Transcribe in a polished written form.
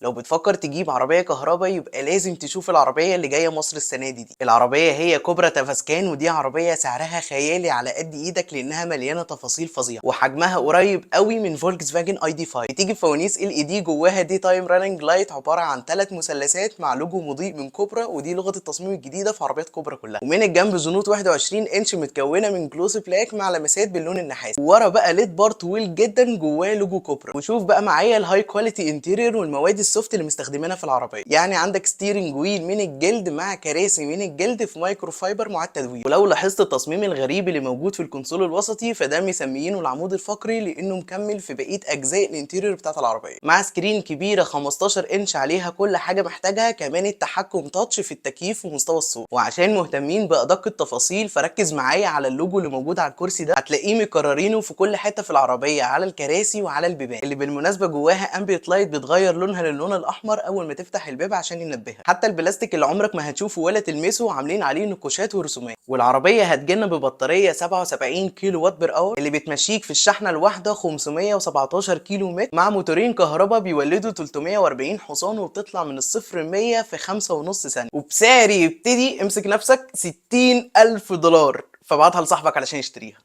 لو بتفكر تجيب عربية كهرباء يبقى لازم تشوف العربية اللي جاية مصر السنة دي. العربية هي كوبرا تافاسكان، ودي عربية سعرها خيالي على قد ايدك لانها مليانة تفاصيل فظيعة، وحجمها قريب قوي من فولكس فاجن اي دي 5. بتيجي بفوانيس ال اي دي، جواها دي تايم راننج لايت عبارة عن 3 مثلثات مع لوجو مضيء من كوبرا، ودي لغة التصميم الجديدة في عربيات كوبرا كلها. ومن الجنب زنوط 21 انش متكونة من جلوس بلاك مع لمسات باللون النحاسي. ورا بقى ليد بار طويل جدا جواه لوجو كوبرا. وشوف بقى معايا الهاي كواليتي انتيريور والمواد السوفت اللي مستخدمينها في العربيه. يعني عندك ستيرنج ويل من الجلد مع كراسي من الجلد في مايكرو فايبر معاد تدوير. ولو لاحظت التصميم الغريب اللي موجود في الكونسول الوسطي فده مسميينه العمود الفقري لانه مكمل في بقيه اجزاء الانتيريور بتاعت العربيه، مع سكرين كبيره 15 انش عليها كل حاجه محتاجها، كمان التحكم تاتش في التكييف ومستوى الصوت. وعشان مهتمين بادق التفاصيل فركز معايا على اللوجو اللي موجود على الكرسي ده، هتلاقيه مكررينه في كل حته في العربيه على الكراسي وعلى البيبان، اللي بالمناسبه جواها امبيت لايت بتغير لونها للون الاحمر اول ما تفتح الباب عشان ينبهك. حتى البلاستيك اللي عمرك ما هتشوفه ولا تلمسه عاملين عليه نقوشات ورسومات. والعربيه هتجينا ببطاريه 77 كيلو وات بير اور اللي بتمشيك في الشحنه الواحده 517 كيلو متر، مع موتورين كهرباء بيولدوا 340 حصان، وبتطلع من الصفر ل 100 في 5.5 ثانيه، وبسعر يبتدي امسك نفسك $60,000، فابعتها لصاحبك علشان يشتريها.